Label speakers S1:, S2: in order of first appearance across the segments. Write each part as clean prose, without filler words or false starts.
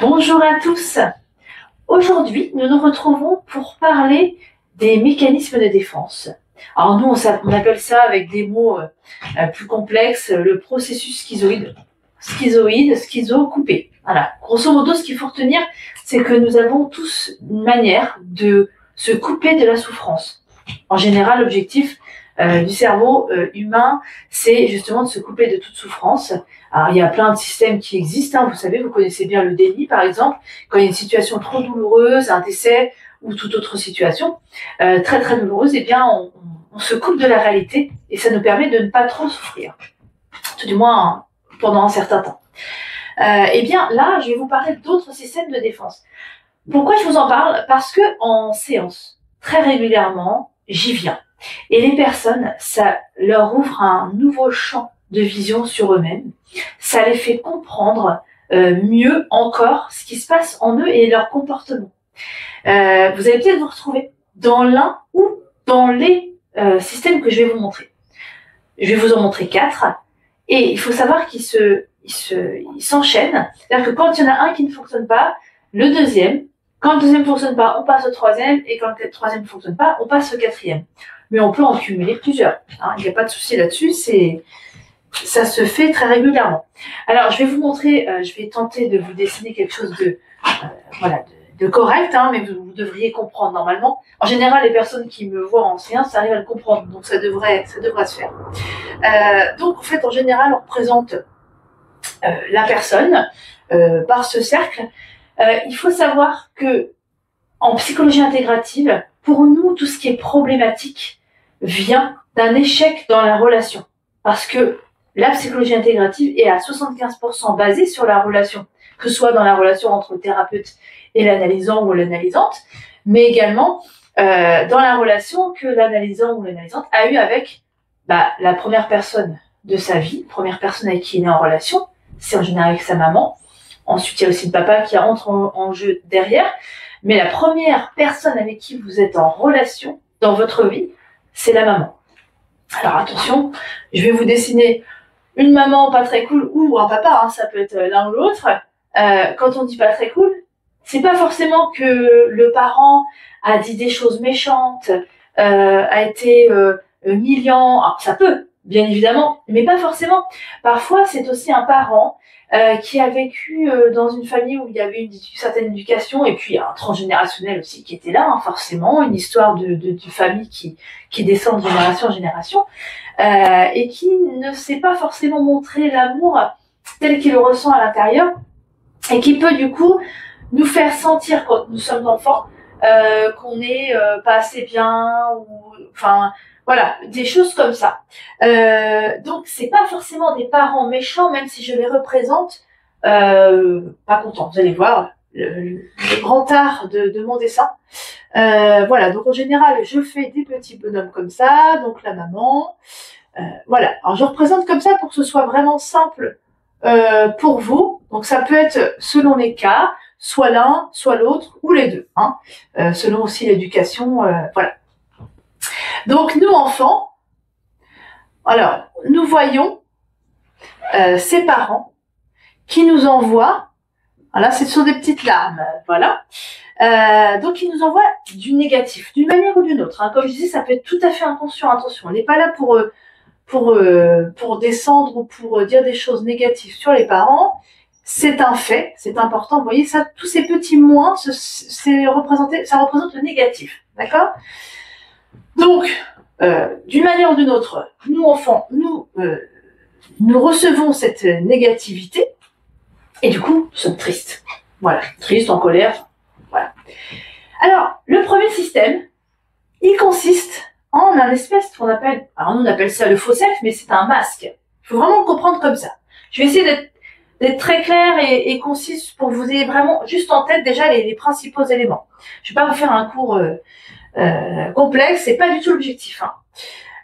S1: Bonjour à tous. Aujourd'hui, nous nous retrouvons pour parler des mécanismes de défense. Alors nous, on appelle ça avec des mots plus complexes, le processus schizoïde. Schizoïde, schizo-coupé. Voilà. Grosso modo, ce qu'il faut retenir, c'est que nous avons tous une manière de se couper de la souffrance. En général, l'objectif du cerveau humain, c'est justement de se couper de toute souffrance. Alors, il y a plein de systèmes qui existent. Vous savez, vous connaissez bien le déni, par exemple, quand il y a une situation trop douloureuse, un décès ou toute autre situation très très douloureuse, eh bien, on se coupe de la réalité et ça nous permet de ne pas trop souffrir, tout du moins pendant un certain temps. Eh bien, là, je vais vous parler d'autres systèmes de défense. Pourquoi je vous en parle? Parce que en séance, très régulièrement, j'y viens. Et les personnes, ça leur ouvre un nouveau champ de vision sur eux-mêmes. Ça les fait comprendre mieux encore ce qui se passe en eux et leur comportement. Vous allez peut-être vous retrouver dans l'un ou dans les systèmes que je vais vous montrer. Je vais vous en montrer 4. Et il faut savoir qu'ils s'enchaînent. C'est-à-dire que quand il y en a un qui ne fonctionne pas, le deuxième, quand le deuxième ne fonctionne pas, on passe au troisième, et quand le troisième ne fonctionne pas, on passe au quatrième. Mais on peut en cumuler plusieurs. Il n'y a pas de souci là-dessus, ça se fait très régulièrement. Alors, je vais vous montrer, je vais tenter de vous dessiner quelque chose de correct, mais vous devriez comprendre normalement. En général, les personnes qui me voient en séance arrivent à le comprendre, donc ça devrait se faire. Donc, en fait, en général, on représente la personne par ce cercle. Il faut savoir que en psychologie intégrative, pour nous, tout ce qui est problématique vient d'un échec dans la relation. Parce que la psychologie intégrative est à 75% basée sur la relation, que ce soit dans la relation entre le thérapeute et l'analysant ou l'analysante, mais également dans la relation que l'analysant ou l'analysante a eue avec la première personne de sa vie, première personne avec qui il est en relation, c'est en général avec sa maman. Ensuite, il y a aussi le papa qui entre en jeu derrière. Mais la première personne avec qui vous êtes en relation dans votre vie, c'est la maman. Alors attention, je vais vous dessiner une maman pas très cool ou un papa, ça peut être l'un ou l'autre. Quand on dit pas très cool, c'est pas forcément que le parent a dit des choses méchantes, a été humiliant. Alors, ça peut, bien évidemment, mais pas forcément. Parfois, c'est aussi un parent qui a vécu dans une famille où il y avait une certaine éducation, et puis un transgénérationnel aussi qui était là, forcément, une histoire de famille qui descend de génération en génération, et qui ne sait pas forcément montrer l'amour tel qu'il le ressent à l'intérieur, et qui peut du coup nous faire sentir, quand nous sommes enfants, qu'on n'est pas assez bien, ou voilà, des choses comme ça. Donc, c'est pas forcément des parents méchants, même si je les représente pas contents. Vous allez voir le grand art de mon dessin. Voilà, donc en général, je fais des petits bonhommes comme ça, donc la maman. Voilà, alors je représente comme ça pour que ce soit vraiment simple pour vous. Donc, ça peut être selon les cas, soit l'un, soit l'autre, ou les deux, selon aussi l'éducation, voilà. Donc, nous, enfants, alors, nous voyons ces parents qui nous envoient, voilà, ce sont des petites larmes, voilà. Donc, ils nous envoient du négatif, d'une manière ou d'une autre. Comme je disais, ça peut être tout à fait inconscient, attention. On n'est pas là pour descendre ou pour dire des choses négatives sur les parents. C'est un fait, c'est important. Vous voyez, ça, tous ces petits moins, ça représente le négatif, d'accord? Donc, d'une manière ou d'une autre, nous enfants, nous recevons cette négativité et du coup, nous sommes tristes. Voilà, tristes, en colère, voilà. Alors, le premier système, il consiste en un espèce qu'on appelle, alors nous on appelle ça le faux self, mais c'est un masque. Il faut vraiment le comprendre comme ça. Je vais essayer d'être très claire et concise pour que vous ayez vraiment juste en tête déjà les principaux éléments. Je vais pas vous faire un cours complexe, c'est pas du tout l'objectif.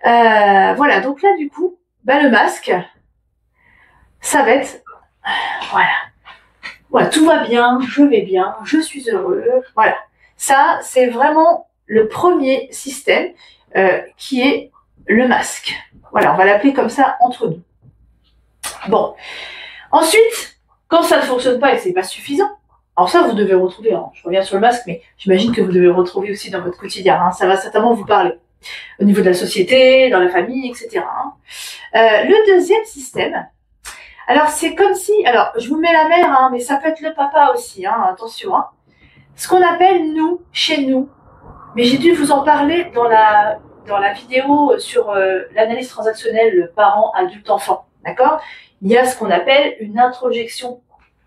S1: Voilà, donc là du coup, le masque, ça va être, voilà, tout va bien, je vais bien, je suis heureux, voilà. Ça, c'est vraiment le premier système qui est le masque. Voilà, on va l'appeler comme ça entre nous. Bon, ensuite, quand ça ne fonctionne pas et que c'est pas suffisant, Alors ça, vous devez retrouver, hein. Je reviens sur le masque, mais j'imagine que vous devez le retrouver aussi dans votre quotidien, hein. Ça va certainement vous parler. Au niveau de la société, dans la famille, etc. Hein. Le deuxième système, alors c'est comme si, alors je vous mets la mère, hein, mais ça peut être le papa aussi, hein, attention. Hein. Ce qu'on appelle nous, chez nous, mais j'ai dû vous en parler dans la vidéo sur l'analyse transactionnelle parent, adulte, enfant, d'accord? Il y a ce qu'on appelle une introjection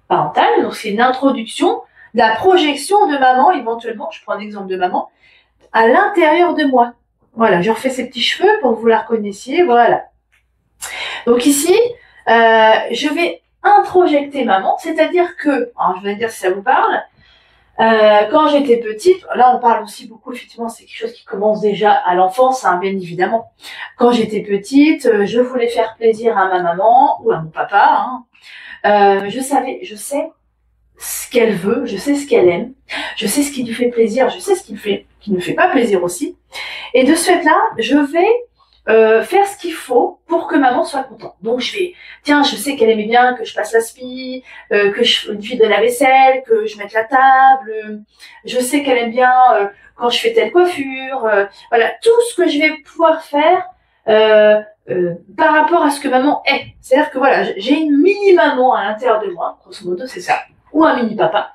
S1: parentale, donc c'est une introduction, la projection de maman, éventuellement, je prends un exemple de maman, à l'intérieur de moi. Voilà, je refais ses petits cheveux pour que vous la reconnaissiez, voilà. Donc ici, je vais introjecter maman, c'est-à-dire que, alors je vais dire si ça vous parle, quand j'étais petite, là on parle aussi beaucoup, effectivement c'est quelque chose qui commence déjà à l'enfance, hein, bien évidemment. Quand j'étais petite, je voulais faire plaisir à ma maman ou à mon papa, hein. Je sais ce qu'elle veut, je sais ce qu'elle aime, je sais ce qui lui fait plaisir, je sais ce qui ne fait pas plaisir aussi. Et de ce fait-là, je vais faire ce qu'il faut pour que maman soit contente. Donc je sais qu'elle aimait bien que je passe l'aspi, que je vide la vaisselle, que je mette la table, je sais qu'elle aime bien quand je fais telle coiffure, voilà, tout ce que je vais pouvoir faire par rapport à ce que maman est. C'est-à-dire que voilà, j'ai une mini-maman à l'intérieur de moi, grosso modo c'est ça, ou un mini-papa.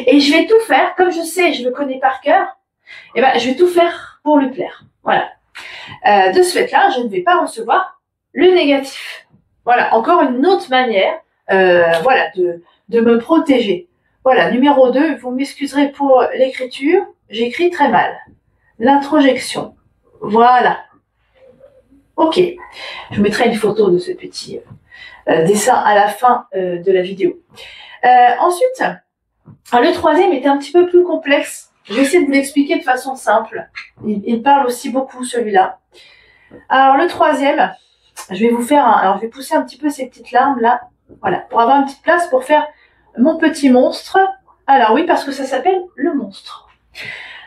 S1: Et je vais tout faire, comme je sais, je le connais par cœur, et ben je vais tout faire pour lui plaire. Voilà. De ce fait-là, je ne vais pas recevoir le négatif. Voilà, encore une autre manière voilà, de me protéger. Voilà, numéro 2, vous m'excuserez pour l'écriture, j'écris très mal. L'introjection. Voilà. Ok. Je vous mettrai une photo de ce petit dessin à la fin de la vidéo. Ensuite, le troisième était un petit peu plus complexe. Je vais essayer de vous l'expliquer de façon simple. Il parle aussi beaucoup, celui-là. Alors, le troisième, je vais vous faire alors, je vais pousser un petit peu ces petites larmes, là. Voilà, pour avoir une petite place pour faire mon petit monstre. Alors, oui, parce que ça s'appelle le monstre.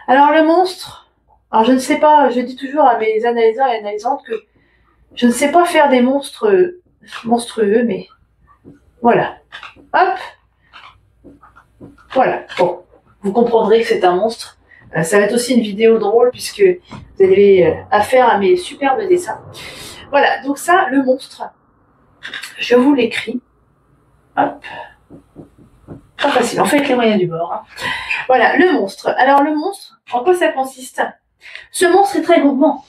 S1: Alors, le monstre, alors je ne sais pas, je dis toujours à mes analyseurs et analysantes que je ne sais pas faire des monstres monstrueux, mais voilà. Hop. Voilà, bon. Vous comprendrez que c'est un monstre. Ça va être aussi une vidéo drôle puisque vous avez affaire à mes superbes dessins. Voilà, donc ça, le monstre, je vous l'écris. Hop. Pas facile, en fait, avec les moyens du bord. Hein. Voilà, le monstre. Alors, le monstre, en quoi ça consiste? Ce monstre est très gourmand.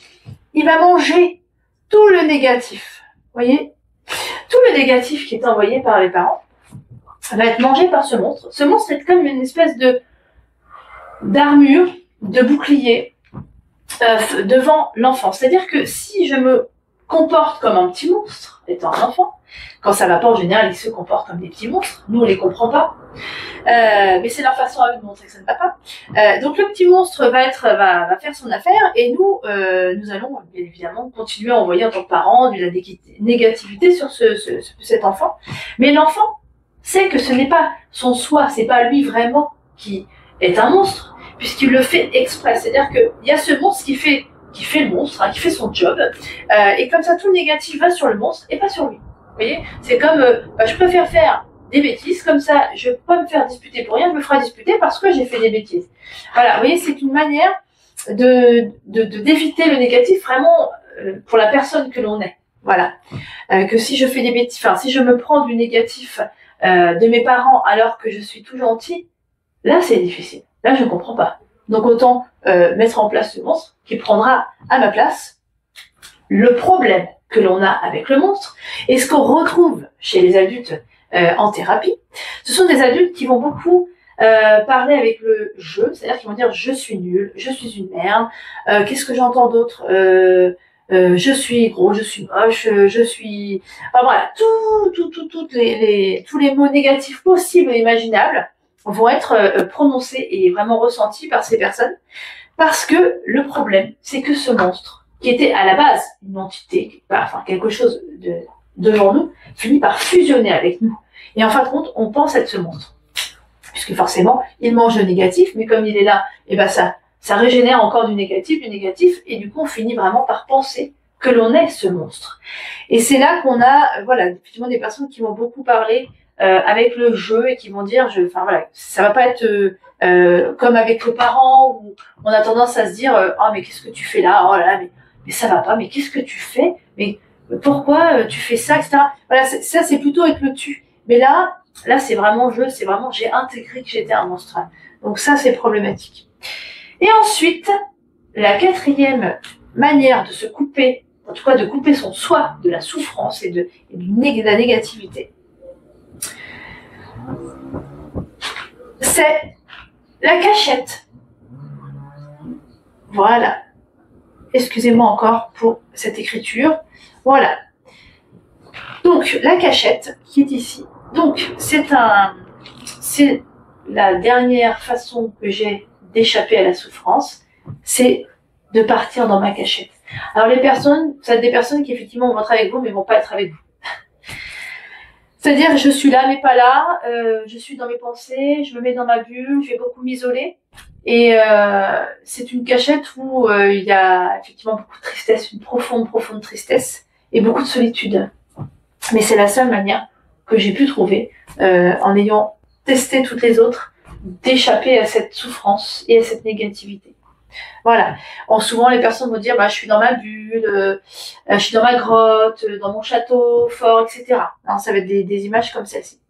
S1: Il va manger tout le négatif. Vous voyez? Tout le négatif qui est envoyé par les parents va être mangé par ce monstre. Ce monstre est comme une espèce d'armure, de bouclier devant l'enfant. C'est-à-dire que si je me comporte comme un petit monstre, étant un enfant, quand ça va pas en général, ils se comportent comme des petits monstres. Nous, on les comprend pas. Mais c'est leur façon à eux de montrer que ça ne va pas. Donc le petit monstre va faire son affaire et nous allons bien évidemment continuer à envoyer en tant que parents de la négativité sur cet enfant. Mais l'enfant sait que ce n'est pas son soi, c'est pas lui vraiment qui est un monstre, puisqu'il le fait exprès. C'est-à-dire qu'il y a ce monstre qui fait le monstre, hein, qui fait son job, et comme ça tout le négatif va sur le monstre et pas sur lui. Vous voyez, c'est comme je préfère faire des bêtises, comme ça je peux pas me faire disputer pour rien, je me ferai disputer parce que j'ai fait des bêtises. Voilà, vous voyez, c'est une manière d'éviter le négatif vraiment pour la personne que l'on est. Voilà, que si je fais des bêtises, enfin si je me prends du négatif de mes parents alors que je suis tout gentil, là c'est difficile, là je ne comprends pas. Donc autant mettre en place ce monstre qui prendra à ma place le problème que l'on a avec le monstre et ce qu'on retrouve chez les adultes en thérapie. Ce sont des adultes qui vont beaucoup parler avec le je, c'est-à-dire qu'ils vont dire je suis nul, je suis une merde, qu'est-ce que j'entends d'autre, je suis gros, je suis moche, je suis... Enfin voilà, tous les mots négatifs possibles et imaginables vont être prononcés et vraiment ressentis par ces personnes parce que le problème, c'est que ce monstre, qui était à la base une entité, enfin quelque chose devant nous, finit par fusionner avec nous. Et en fin de compte, on pense être ce monstre. Puisque forcément, il mange le négatif, mais comme il est là, et ben ça régénère encore du négatif, et du coup, on finit vraiment par penser que l'on est ce monstre. Et c'est là qu'on a, voilà, effectivement, des personnes qui vont beaucoup parler avec le jeu et qui vont dire, enfin voilà, ça va pas être comme avec les parents où on a tendance à se dire, oh mais qu'est-ce que tu fais là, oh là là, mais ça va pas, mais qu'est-ce que tu fais, mais pourquoi tu fais ça, etc. Voilà, ça c'est plutôt avec le tu. Mais là c'est vraiment jeu, c'est vraiment j'ai intégré que j'étais un monstre. Donc ça c'est problématique. Et ensuite, la quatrième manière de se couper, en tout cas de couper son soi de la souffrance et de la négativité, c'est la cachette. Voilà. Excusez-moi encore pour cette écriture. Voilà. Donc, la cachette qui est ici. Donc, c'est la dernière façon que j'ai d'échapper à la souffrance, c'est de partir dans ma cachette. Alors, vous êtes des personnes qui effectivement vont être avec vous, mais vont pas être avec vous. C'est-à-dire, je suis là, mais pas là, je suis dans mes pensées, je me mets dans ma bulle, je vais beaucoup m'isoler. Et c'est une cachette où il y a effectivement beaucoup de tristesse, une profonde tristesse et beaucoup de solitude. Mais c'est la seule manière que j'ai pu trouver, en ayant testé toutes les autres, d'échapper à cette souffrance et à cette négativité. Voilà. Souvent, les personnes vont dire, je suis dans ma bulle, je suis dans ma grotte, dans mon château fort, etc. Alors, ça va être des images comme celle-ci.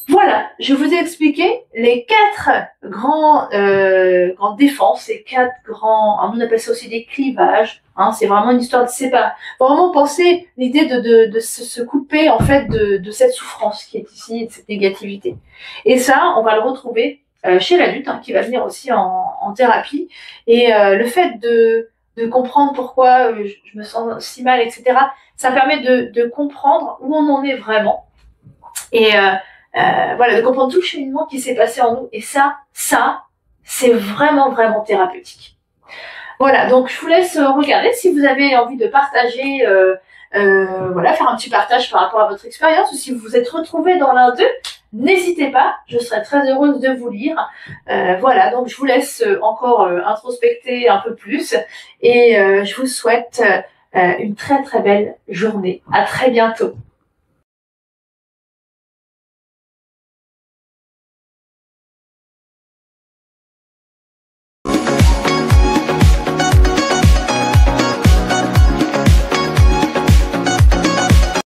S1: Voilà, je vous ai expliqué les 4 grandes défenses, les 4 grands, on appelle ça aussi des clivages, c'est vraiment une histoire de séparer. Faut vraiment penser l'idée de se couper en fait de cette souffrance qui est ici, de cette négativité. Et ça, on va le retrouver chez l'adulte, qui va venir aussi en thérapie. Et le fait de comprendre pourquoi je me sens si mal, etc., ça permet de comprendre où on en est vraiment. Et voilà, de comprendre tout le cheminement qui s'est passé en nous. Et ça, c'est vraiment thérapeutique. Voilà, donc je vous laisse regarder si vous avez envie de partager, voilà, faire un petit partage par rapport à votre expérience, ou si vous vous êtes retrouvé dans l'un d'eux, n'hésitez pas, je serai très heureuse de vous lire. Voilà, donc je vous laisse encore introspecter un peu plus, et je vous souhaite une très belle journée. À très bientôt.